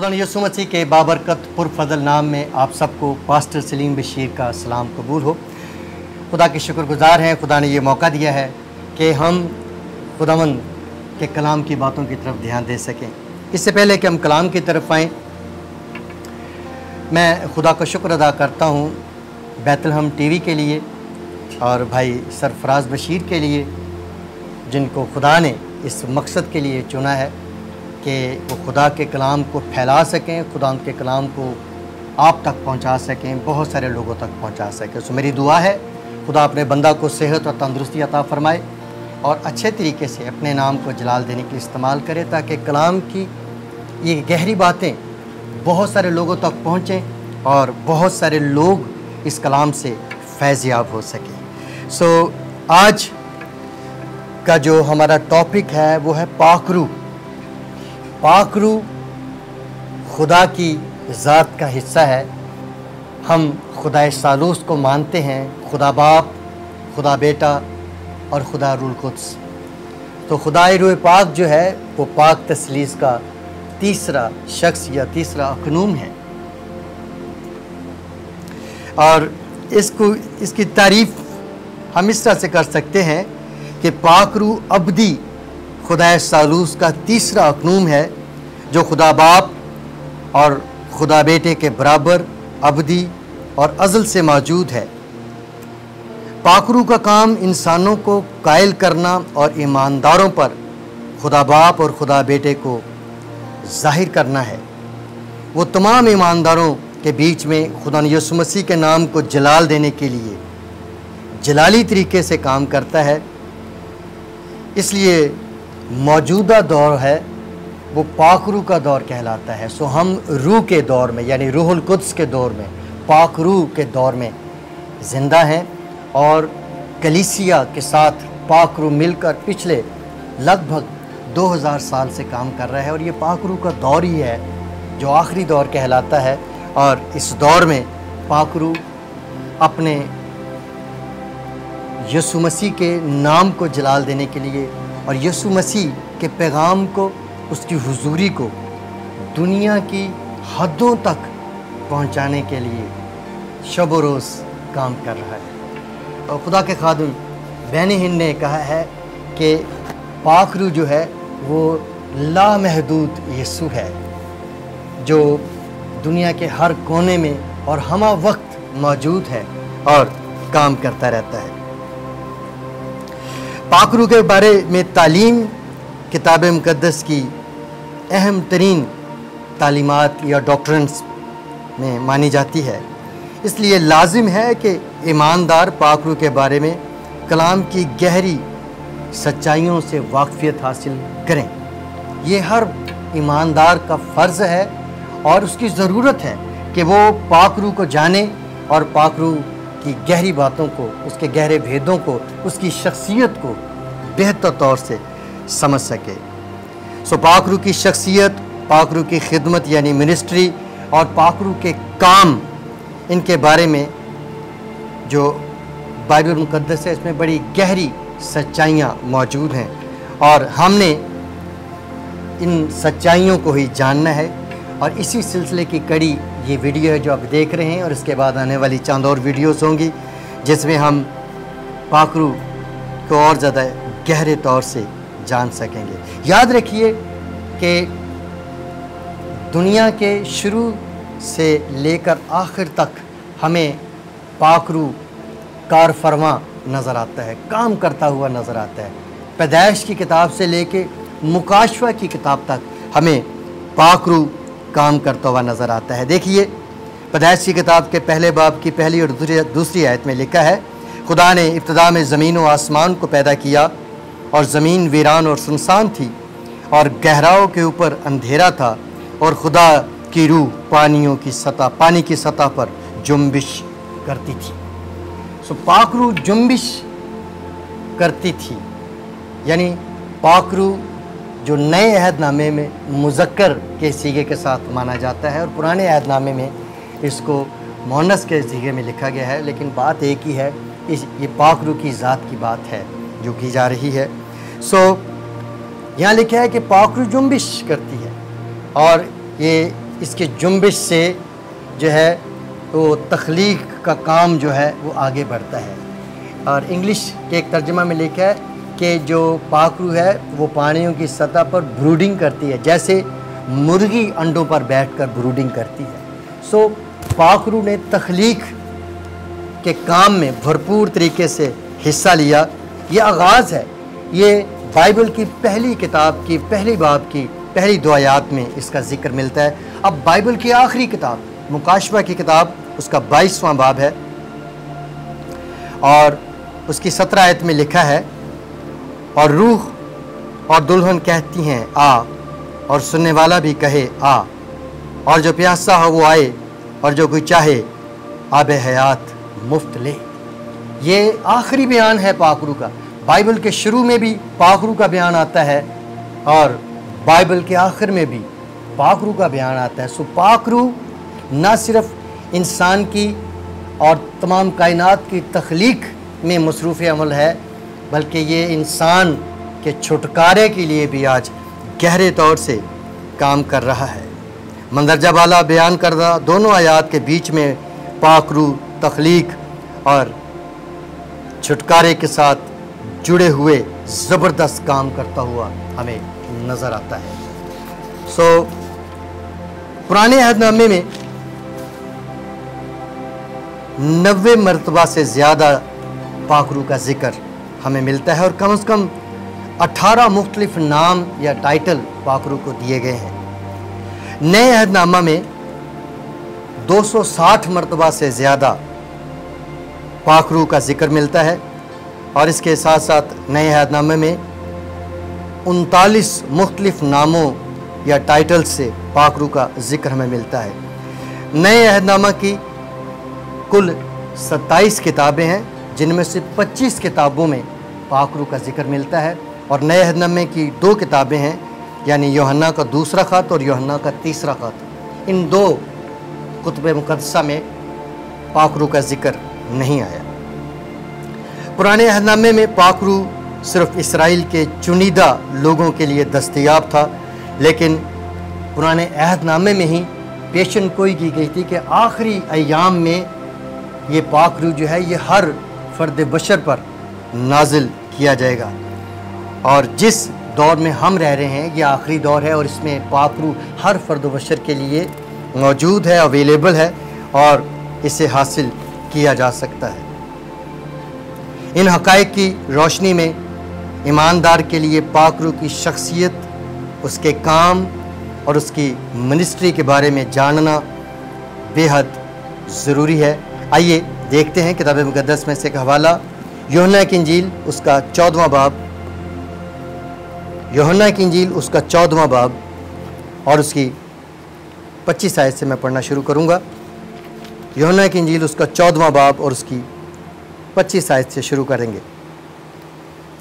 खुदा यसु मसीह के बाबरकत पुरफजल नाम में आप सबको पास्टर सलीम बशीर का सलाम कबूल हो। खुदा के शुक्रगुजार हैं, खुदा ने ये मौका दिया है कि हम खुदावंद के कलाम की बातों की तरफ ध्यान दे सकें। इससे पहले कि हम कलाम की तरफ आएँ, मैं खुदा का शुक्र अदा करता हूँ बैतलहम टीवी के लिए और भाई सरफराज बशीर के लिए, जिनको खुदा ने इस मकसद के लिए चुना है कि वो खुदा के कलाम को फैला सकें, खुदा के कलाम को आप तक पहुंचा सकें, बहुत सारे लोगों तक पहुंचा सकें। सो मेरी दुआ है खुदा अपने बंदा को सेहत और तंदुरुस्ती अता फरमाए और अच्छे तरीके से अपने नाम को जलाल देने के लिए इस्तेमाल करे, ताकि कलाम की ये गहरी बातें बहुत सारे लोगों तक पहुँचें और बहुत सारे लोग इस कलाम से फैज़याब हो सकें। सो आज का जो हमारा टॉपिक है वो है पाकरू। पाकरू खुदा की ज़ात का हिस्सा है। हम खुदा सालूस को मानते हैं, खुदा बाप, खुदा बेटा और खुदा रूल कुद्स। तो खुदा रूह पाक जो है वो पाक तसलीस का तीसरा शख्स या तीसरा अकनूम है और इसकी तारीफ़ हम इस तरह से कर सकते हैं कि पाकरू अब्दी खुदा सालूस का तीसरा अकनूम है, जो खुदा बाप और खुदा बेटे के बराबर अब्दी और अज़ल से मौजूद है। पाकरू का काम इंसानों को कायल करना और ईमानदारों पर खुदा बाप और खुदा बेटे को ज़ाहिर करना है। वो तमाम ईमानदारों के बीच में खुदा यसु मसीह के नाम को जलाल देने के लिए जलाली तरीके से काम करता है। इसलिए मौजूदा दौर है वो पाकरू का दौर कहलाता है। सो हम रूह के दौर में, यानी रूहुल कुद्स के दौर में, पाकरू के दौर में ज़िंदा हैं और कलीसिया के साथ पाकरू मिलकर पिछले लगभग 2000 साल से काम कर रहा है और ये पाकरू का दौर ही है जो आखिरी दौर कहलाता है। और इस दौर में पाकरू अपने यसु मसीह के नाम को जलाल देने के लिए और यसु मसीह के पैगाम को, उसकी हुजूरी को दुनिया की हदों तक पहुंचाने के लिए शब व रोज़ काम कर रहा है। और खुदा के खादिम बेनी हिन्न ने कहा है कि पाकरू जो है वो लामहदूद यीशु है, जो दुनिया के हर कोने में और हमा वक्त मौजूद है और काम करता रहता है। पाकरू के बारे में तालीम किताब मुक़द्दस की अहम तरीन तालीमात या डॉक्ट्रिन्स में मानी जाती है। इसलिए लाजिम है कि ईमानदार पाकरू के बारे में कलाम की गहरी सच्चाइयों से वाक़फियत हासिल करें। ये हर ईमानदार का फ़र्ज़ है और उसकी ज़रूरत है कि वो पाकरू को जाने और पाकरू की गहरी बातों को, उसके गहरे भेदों को, उसकी शख्सियत को बेहतर तौर से समझ सके। सो पाकरू की शख्सियत, पाकरू की खिदमत यानी मिनिस्ट्री और पाकरू के काम, इनके बारे में जो बाइबल मुक़द्दस है इसमें बड़ी गहरी सच्चाइयाँ मौजूद हैं और हमने इन सच्चाइयों को ही जानना है। और इसी सिलसिले की कड़ी ये वीडियो है जो आप देख रहे हैं और इसके बाद आने वाली चंद और वीडियोस होंगी जिसमें हम पाकरू को और ज़्यादा गहरे तौर से जान सकेंगे। याद रखिए कि दुनिया के शुरू से लेकर आखिर तक हमें पाकरू कार फरमा नज़र आता है, काम करता हुआ नज़र आता है। पैदाइश की किताब से लेके मुकाशवा की किताब तक हमें पाकरू काम करता हुआ नज़र आता है। देखिए, पैदाइश की किताब के पहले बाब की पहली और दूसरी आयत में लिखा है, खुदा ने इब्तिदा में ज़मीन व आसमान को पैदा किया और ज़मीन वीरान और सुनसान थी और गहराओं के ऊपर अंधेरा था और खुदा की रूह पानी की सतह पर जुम्बिश करती थी। सो पाकरू जुम्बिश करती थी, यानी पाकरू जो नए अहदनामे में मुज़क्कर के सीगे के साथ माना जाता है और पुराने अहदनामे में इसको मुअन्नस के सीगे में लिखा गया है, लेकिन बात एक ही है, ये पाकरू की ज़ात की बात है जो की जा रही है। सो यहाँ लिखा है कि पाकरू जुम्बिश करती है और ये اس کے جنبش سے جو ہے وہ تخلیق کا کام جو ہے وہ آگے بڑھتا ہے۔ اور انگلش کے ایک ترجمہ میں لکھا ہے کہ جو پاک روح ہے وہ پانیوں کی سطح پر بروڈنگ کرتی ہے، جیسے مرغی انڈوں پر بیٹھ کر بروڈنگ کرتی ہے۔ سو پاک روح نے تخلیق کے کام میں بھرپور طریقے سے حصہ لیا۔ یہ آغاز ہے، یہ بائبل کی پہلی کتاب کی پہلی باب کی پہلی 2 آیات میں اس کا ذکر ملتا ہے۔ اب بائبل کی آخری کتاب مکاشفہ کی کتاب، اس کا 22واں باب ہے اور اس کی 17 آیت میں لکھا ہے، اور روح اور دلہن کہتی ہیں آ، اور سننے والا بھی کہے آ، اور جو پیاسا ہو وہ آئے، اور جو کوئی چاہے آب حیات مفت لے۔ یہ آخری بیان ہے پاک روح کا۔ بائبل کے شروع میں بھی پاک روح کا بیان آتا ہے اور بائبل کے آخر میں بھی پاک روح کا بیان آتا ہے۔ سو پاک روح نہ صرف انسان کی اور تمام کائنات کی تخلیق میں مصروف عمل ہے، بلکہ یہ انسان کے چھٹکارے کے لیے بھی آج گہرے طور سے کام کر رہا ہے۔ مندرجہ بالا بیان کردہ دونوں آیات کے بیچ میں پاک روح تخلیق اور چھٹکارے کے ساتھ جڑے ہوئے زبردست کام کرتا ہوا ہمیں نظر آتا ہے۔ سو پرانے عہد نامے میں 90 مرتبہ سے زیادہ پاک روح کا ذکر ہمیں ملتا ہے، اور کم از کم 18 مختلف نام یا ٹائٹل پاک روح کو دیے گئے ہیں۔ نئے عہد نامہ میں 260 مرتبہ سے زیادہ پاک روح کا ذکر ملتا ہے، اور اس کے ساتھ ساتھ نئے عہد نامے میں 39 مختلف ناموں یا ٹائٹل سے پاک روح کا ذکر ہمیں ملتا ہے۔ نئے عہد نامہ کی کل 27 کتابیں ہیں، جن میں سے 25 کتابوں میں پاک روح کا ذکر ملتا ہے، اور نئے عہد نامے کی 2 کتابیں ہیں، یعنی یوحنا کا 2 خط اور یوحنا کا 3 خط۔ ان 2 کتب مقدسہ میں پاک روح کا ذکر نہیں آیا۔ پرانے عہد نامے میں پاک روح صرف اسرائیل کے چنیدہ لوگوں کے لیے دستیاب تھا، لیکن پرانے عہد نامے میں ہی پیشن گوئی کی گئی تھی کہ آخری ایام میں یہ پاک روح جو ہے یہ ہر فرد بشر پر نازل کیا جائے گا، اور جس دور میں ہم رہ رہے ہیں یہ آخری دور ہے، اور اس میں پاک روح ہر فرد بشر کے لیے موجود ہے، اویلیبل ہے، اور اسے حاصل کیا جا سکتا ہے۔ ان حقائق کی روشنی میں ایماندار کے لیے پاک روح کی شخصیت، اس کے کام اور اس کی منسٹری کے بارے میں جاننا بے حد ضروری ہے۔ آئیے دیکھتے ہیں کتاب مقدس میں سے ایک حوالہ، یوحنا کی انجیل اس کا 14واں باب، یوحنا کی انجیل اس کا 14واں باب اور اس کی 25 آیت سے میں پڑھنا شروع کروں گا۔ یوحنا کی انجیل اس کا 14واں باب اور اس کی 25 آیت سے شروع کریں گے۔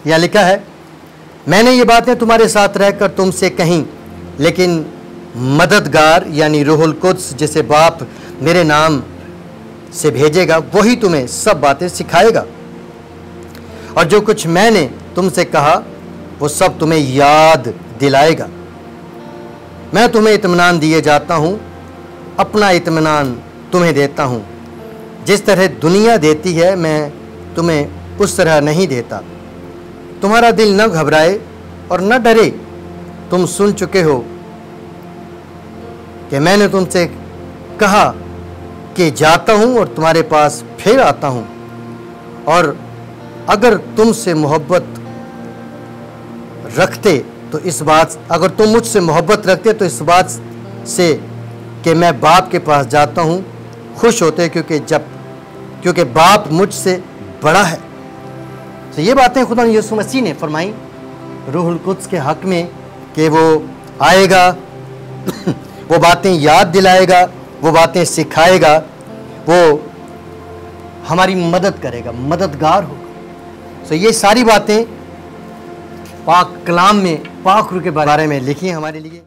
یہاں لکھا ہے، میں نے یہ باتیں تمہارے ساتھ رہ کر تم سے کہیں، لیکن مددگار یعنی روح القدس جسے باپ میرے نام سے بھیجے گا وہی تمہیں سب باتیں سکھائے گا، اور جو کچھ میں نے تم سے کہا وہ سب تمہیں یاد دلائے گا۔ میں تمہیں اطمینان دیے جاتا ہوں، اپنا اطمینان تمہیں دیتا ہوں، جس طرح دنیا دیتی ہے میں تمہیں اس طرح نہیں دیتا۔ تمہارا دل نہ گھبرائے اور نہ ڈرے۔ تم سن چکے ہو کہ میں نے تم سے کہا کہ جاتا ہوں اور تمہارے پاس پھر آتا ہوں، اور اگر تم سے محبت رکھتے تو اگر تم مجھ سے محبت رکھتے تو اس بات سے کہ میں باپ کے پاس جاتا ہوں خوش ہوتے، کیونکہ باپ مجھ سے بڑا ہے۔ تو یہ باتیں خدا یسوع مسیح نے فرمائیں روح القدس کے حق میں کہ وہ آئے گا، وہ باتیں یاد دلائے گا، وہ باتیں سکھائے گا، وہ ہماری مدد کرے گا، مددگار ہوگا۔ تو یہ ساری باتیں پاک کلام میں پاک روح کے بارے میں لکھی ہیں ہمارے لیے۔